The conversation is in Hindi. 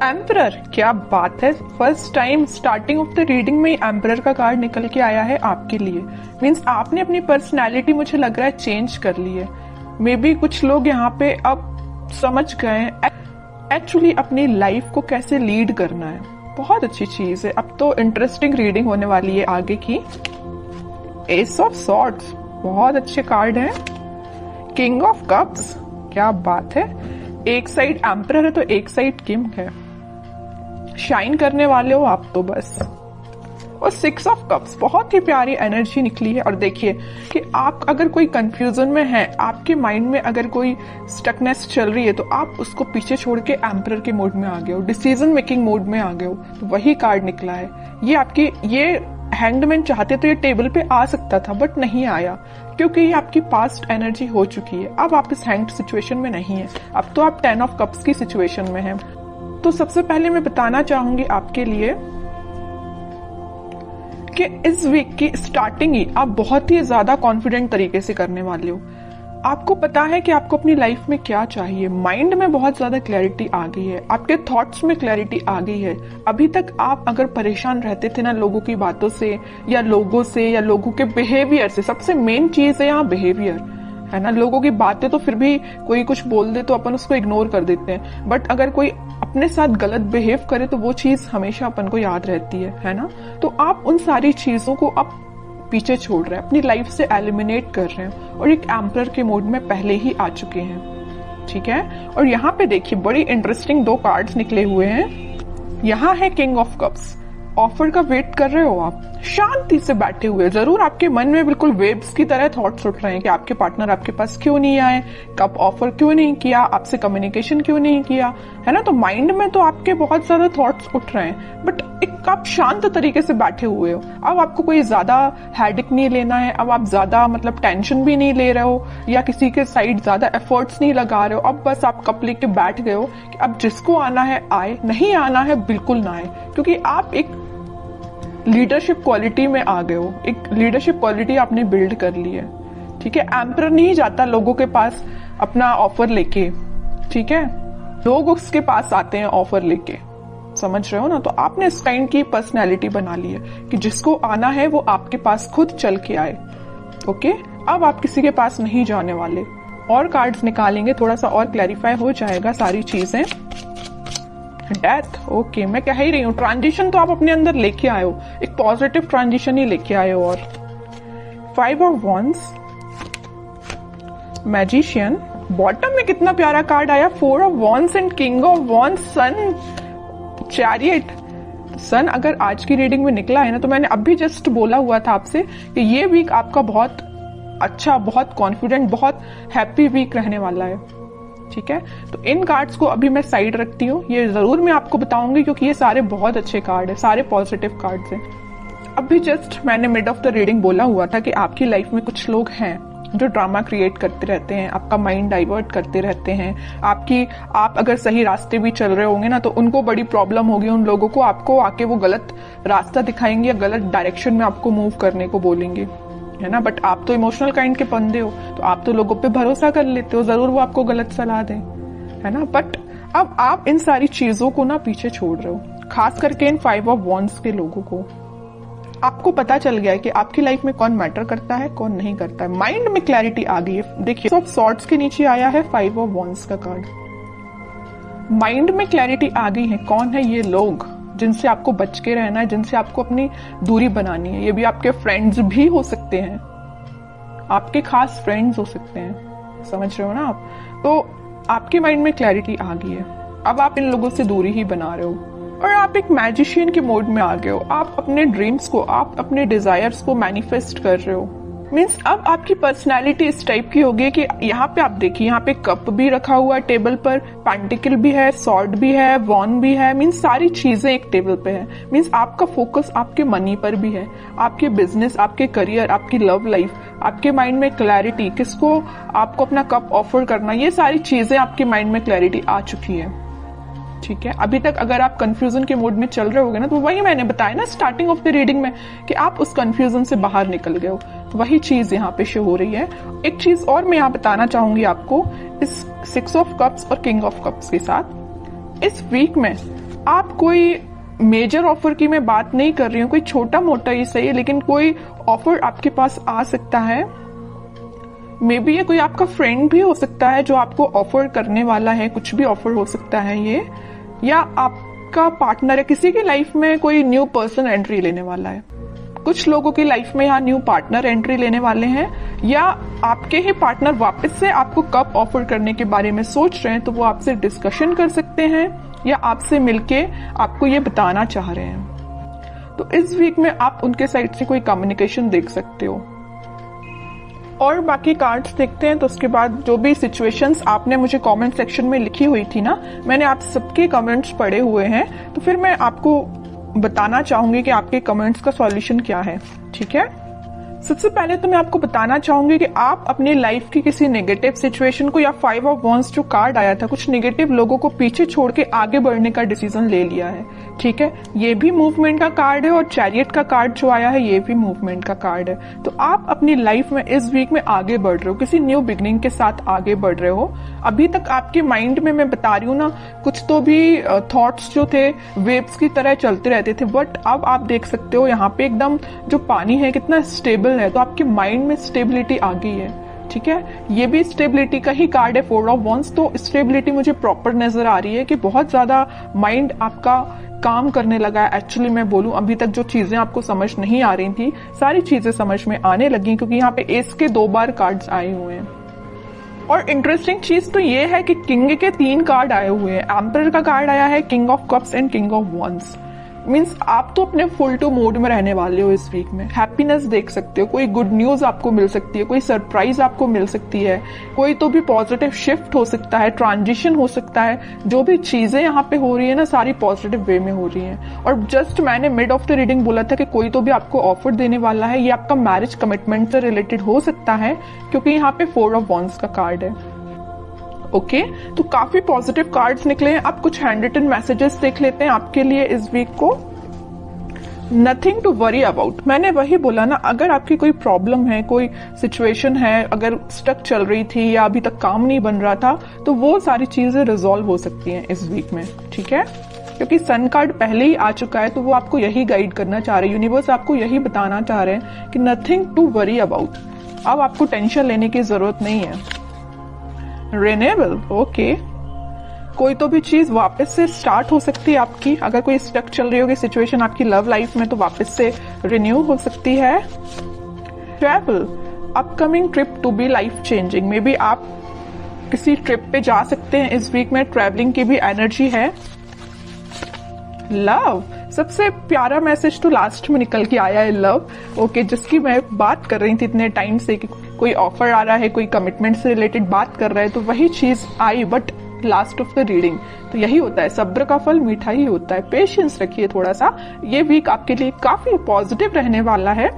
एम्परर, क्या बात है। First time starting of the reading में एम्परर का कार्ड निकल के आया है आपके लिए। मीन्स आपने अपनी पर्सनैलिटी मुझे लग रहा है चेंज कर ली है। मे बी कुछ लोग यहाँ पे अब समझ गए हैं एक्चुअली अपनी लाइफ को कैसे लीड करना है। बहुत अच्छी चीज है। अब तो इंटरेस्टिंग रीडिंग होने वाली है आगे की। एस ऑफ सॉर्ड्स, बहुत अच्छे कार्ड हैं। किंग ऑफ कप्स, क्या बात है। एक साइड एम्परर है तो एक साइड किंग है। शाइन करने वाले हो आप तो बस। और 6 ऑफ कप्स, बहुत ही प्यारी एनर्जी निकली है। और देखिए कि आप अगर कोई कंफ्यूजन में है, आपके माइंड में अगर कोई स्टकनेस चल रही है, तो आप उसको पीछे छोड़ के एम्परर के मोड में आ गए हो, डिसीजन मेकिंग मोड में आ गए हो। तो वही कार्ड निकला है। ये हैंगमैन चाहते तो ये टेबल पे आ सकता था बट नहीं आया, क्योंकि ये आपकी पास्ट एनर्जी हो चुकी है। अब आप इस हैंग्ड सिचुएशन में नहीं है। अब तो आप 10 ऑफ कप्स की सिचुएशन में हैं। तो सबसे पहले मैं बताना चाहूंगी आपके लिए कि इस वीक की स्टार्टिंग ही आप बहुत ही ज्यादा कॉन्फिडेंट तरीके से करने वाले हो। आपको पता है कि आपको अपनी लाइफ में क्या चाहिए। माइंड में बहुत ज्यादा क्लैरिटी आ गई है, आपके थॉट्स में क्लैरिटी आ गई है। अभी तक आप अगर परेशान रहते थे ना लोगों की बातों से या लोगों के बिहेवियर से, सबसे मेन चीज है यहाँ बिहेवियर, है ना। लोगों की बातें तो फिर भी कोई कुछ बोल दे तो अपन उसको इग्नोर कर देते हैं, बट अगर कोई अपने साथ गलत बिहेव करे तो वो चीज हमेशा अपन को याद रहती है ना। तो आप उन सारी चीजों को अब पीछे छोड़ रहे हैं, अपनी लाइफ से एलिमिनेट कर रहे हैं और एक एम्परर के मोड में पहले ही आ चुके हैं, ठीक है। और यहाँ पे देखिए बड़ी इंटरेस्टिंग 2 कार्ड्स निकले हुए हैं। यहाँ है किंग ऑफ कप्स। ऑफर का वेट कर रहे हो आप, शांति से बैठे हुए। जरूर आपके मन में बिल्कुल वेव्स की तरह थॉट्स उठ रहे हैं कि आपके पार्टनर आपके पास क्यों नहीं आए, कब ऑफर क्यों नहीं किया, आपसे कम्युनिकेशन क्यों नहीं किया, है ना। तो माइंड में तो आपके बहुत ज्यादा थॉट्स उठ रहे हैं, बट एक आप शांत तरीके से बैठे हुए हो। अब आपको कोई ज्यादा हेडेक नहीं लेना है। अब आप ज्यादा टेंशन भी नहीं ले रहे हो या किसी के साइड ज्यादा एफर्ट्स नहीं लगा रहे हो। अब बस आप कप लेके बैठ गए हो कि अब जिसको आना है आए, नहीं आना है बिल्कुल ना आए, क्योंकि आप एक लीडरशिप क्वालिटी में आ गए हो। एक लीडरशिप क्वालिटी आपने बिल्ड कर ली है, ठीक है। एम्परर नहीं जाता लोगों के पास अपना ऑफर लेके, ठीक है। लोग उसके पास आते हैं ऑफर लेके, समझ रहे हो ना। तो आपने इस काइंड की पर्सनैलिटी बना ली है कि जिसको आना है वो आपके पास खुद चल के आए, ओके। अब आप किसी के पास नहीं जाने वाले। और कार्ड्स निकालेंगे, थोड़ा सा और क्लैरिफाई हो जाएगा सारी चीजें। Death, okay. मैं कह ही रही हूँ ट्रांजिशन तो आप अपने अंदर लेके आए हो, एक पॉजिटिव ट्रांजिशन ही लेके आए हो। और 5 ऑफ वॉन्ड्स, मैजिशियन। बॉटम में कितना प्यारा कार्ड आया, 4 of wands and king of wands, sun, chariot. Sun अगर आज की रीडिंग में निकला है ना, तो मैंने अभी जस्ट बोला हुआ था आपसे कि ये वीक आपका बहुत अच्छा, बहुत कॉन्फिडेंट, बहुत हैप्पी वीक रहने वाला है, ठीक है। तो इन कार्ड्स को अभी मैं साइड रखती हूँ। ये जरूर मैं आपको बताऊंगी क्योंकि ये सारे बहुत अच्छे कार्ड है, सारे पॉजिटिव कार्ड्स हैं। अभी जस्ट मैंने मिड ऑफ द रीडिंग बोला हुआ था कि आपकी लाइफ में कुछ लोग हैं जो ड्रामा क्रिएट करते रहते हैं, आपका माइंड डाइवर्ट करते रहते हैं। आप अगर सही रास्ते भी चल रहे होंगे ना, तो उनको बड़ी प्रॉब्लम होगी। उन लोगों को आपको आके वो गलत रास्ता दिखाएंगे या गलत डायरेक्शन में आपको मूव करने को बोलेंगे, है ना। बट आप तो इमोशनल काइंड के बंदे हो, तो आप तो लोगों पे भरोसा कर लेते हो, जरूर वो आपको गलत सलाह दें, है ना। बट अब आप इन सारी चीजों को ना पीछे छोड़ रहे हो, खास करके इन 5 ऑफ वॉन्ड्स के लोगों को। आपको पता चल गया है कि आपकी लाइफ में कौन मैटर करता है, कौन नहीं करता है। माइंड में क्लैरिटी आ गई है। देखिए सब सॉर्ड्स के नीचे आया है 5 ऑफ वॉन्ड्स का कार्ड। माइंड में क्लैरिटी आ गई है, कौन है ये लोग जिनसे आपको बच के रहना है, जिनसे आपको अपनी दूरी बनानी है। ये भी आपके फ्रेंड्स भी हो सकते हैं, आपके खास फ्रेंड्स हो सकते हैं, समझ रहे हो ना आप। तो आपके माइंड में क्लैरिटी आ गई है। अब आप इन लोगों से दूरी ही बना रहे हो और आप एक मैजिशियन के मोड में आ गए हो। आप अपने ड्रीम्स को, आप अपने डिजायर्स को मैनिफेस्ट कर रहे हो। मीन्स अब आपकी पर्सनैलिटी इस टाइप की होगी कि यहाँ पे आप देखिए, यहाँ पे कप भी रखा हुआ है टेबल पर, पेंटिकल भी है, सॉर्ड भी है, वॉन भी है। मीन्स सारी चीजें एक टेबल पे है। मीन्स आपका फोकस आपके मनी पर भी है, आपके बिजनेस, आपके करियर, आपकी लव लाइफ, आपके माइंड में क्लैरिटी, किसको आपको अपना कप ऑफर करना, ये सारी चीजें आपके माइंड में क्लैरिटी आ चुकी है, ठीक है। अभी तक अगर आप कंफ्यूजन के मोड में चल रहे होगे ना, तो वही मैंने बताया ना स्टार्टिंग ऑफ द रीडिंग में कि आप उस कंफ्यूजन से बाहर निकल गए हो। तो वही चीज यहाँ पे शो हो रही है। एक चीज और मैं यहाँ बताना चाहूंगी आपको, इस 6 ऑफ कप्स और किंग ऑफ कप्स के साथ इस वीक में आप कोई मेजर ऑफर की मैं बात नहीं कर रही हूँ, कोई छोटा मोटा ही सही है, लेकिन कोई ऑफर आपके पास आ सकता है। मे बी ये कोई आपका फ्रेंड भी हो सकता है जो आपको ऑफर करने वाला है, कुछ भी ऑफर हो सकता है ये, या आपका पार्टनर है, किसी की लाइफ में कोई न्यू पर्सन एंट्री लेने वाला है। कुछ लोगों की लाइफ में यहाँ न्यू पार्टनर एंट्री लेने वाले हैं, या आपके ही पार्टनर वापस से आपको कब ऑफर करने के बारे में सोच रहे हैं, तो वो आपसे डिस्कशन कर सकते हैं या आपसे मिलके आपको ये बताना चाह रहे हैं। तो इस वीक में आप उनके साइड से कोई कम्युनिकेशन देख सकते हो। और बाकी कार्ड्स देखते हैं, तो उसके बाद जो भी सिचुएशंस आपने मुझे कमेंट सेक्शन में लिखी हुई थी ना, मैंने आप सबके कमेंट्स पढ़े हुए हैं, तो फिर मैं आपको बताना चाहूंगी कि आपके कमेंट्स का सॉल्यूशन क्या है। ठीक है, सबसे पहले तो मैं आपको बताना चाहूंगी कि आप अपनी लाइफ की किसी नेगेटिव सिचुएशन को, या 5 ऑफ वांड्स जो कार्ड आया था, कुछ नेगेटिव लोगों को पीछे छोड़ के आगे बढ़ने का डिसीजन ले लिया है। ठीक है, ये भी मूवमेंट का कार्ड है, और चैरियट का कार्ड जो आया है ये भी मूवमेंट का कार्ड है। तो आप अपनी लाइफ में इस वीक में आगे बढ़ रहे हो, किसी न्यू बिगनिंग के साथ आगे बढ़ रहे हो। अभी तक आपके माइंड में, मैं बता रही हूँ ना, कुछ तो भी थॉट्स जो थे वेव्स की तरह चलते रहते थे, बट अब आप देख सकते हो यहाँ पे एकदम जो पानी है कितना स्टेबल है, तो आपके माइंड में स्टेबिलिटी आ गई है। ठीक है, ये भी स्टेबिलिटी का ही कार्ड है, 4 ऑफ वांड्स। तो स्टेबिलिटी मुझे प्रॉपर नजर आ रही है कि बहुत ज्यादा माइंड आपका काम करने लगा है। एक्चुअली मैं बोलूं, अभी तक जो चीजें आपको समझ नहीं आ रही थी, सारी चीजें समझ में आने लगी, क्योंकि यहाँ पे एस के 2 बार कार्ड्स आए हुए हैं। और इंटरेस्टिंग चीज तो ये है कि किंग के 3 कार्ड आए हुए हैं। एम्परर का कार्ड आया है, king of cups and king of wands. Means आप तो अपने फुल टू मोड में रहने वाले हो इस वीक में। हैप्पीनेस देख सकते हो, कोई गुड न्यूज आपको मिल सकती है, कोई सरप्राइज आपको मिल सकती है, कोई तो भी पॉजिटिव शिफ्ट हो सकता है, ट्रांजिशन हो सकता है। जो भी चीजें यहाँ पे हो रही है ना, सारी पॉजिटिव वे में हो रही हैं। और जस्ट मैंने मिड ऑफ द रीडिंग बोला था कि कोई तो भी आपको ऑफर देने वाला है, ये आपका मैरिज कमिटमेंट से रिलेटेड हो सकता है, क्योंकि यहाँ पे 4 ऑफ वांड्स का कार्ड है। ओके, तो काफी पॉजिटिव कार्ड्स निकले हैं। अब कुछ हैंड रिटन मैसेजेस देख लेते हैं आपके लिए इस वीक को। नथिंग टू वरी अबाउट, मैंने वही बोला ना, अगर आपकी कोई प्रॉब्लम है, कोई सिचुएशन है, अगर स्टक चल रही थी या अभी तक काम नहीं बन रहा था, तो वो सारी चीजें रिजॉल्व हो सकती हैं इस वीक में। ठीक है, क्योंकि सन कार्ड पहले ही आ चुका है, तो वो आपको यही गाइड करना चाह रहे हैं, यूनिवर्स आपको यही बताना चाह रहे हैं कि नथिंग टू वरी अबाउट। अब आपको टेंशन लेने की जरूरत नहीं है। रिन्यूएबल, ओके, कोई तो भी चीज वापस से स्टार्ट हो सकती है आपकी। अगर कोई स्टक चल रही होगी सिचुएशन आपकी लव लाइफ में, तो वापस से रिन्यू हो सकती है। Travel, upcoming trip to be life changing, maybe आप किसी ट्रिप पे जा सकते हैं इस वीक में, ट्रैवलिंग की भी एनर्जी है। लव, सबसे प्यारा मैसेज तो लास्ट में निकल के आया है, लव। ओके, जिसकी मैं बात कर रही थी इतने टाइम से कि कोई ऑफर आ रहा है, कोई कमिटमेंट से रिलेटेड बात कर रहा है, तो वही चीज आई, but last of the reading. तो यही होता है, सब्र का फल मीठा ही होता है। पेशेंस रखिए थोड़ा सा, ये वीक आपके लिए काफी पॉजिटिव रहने वाला है।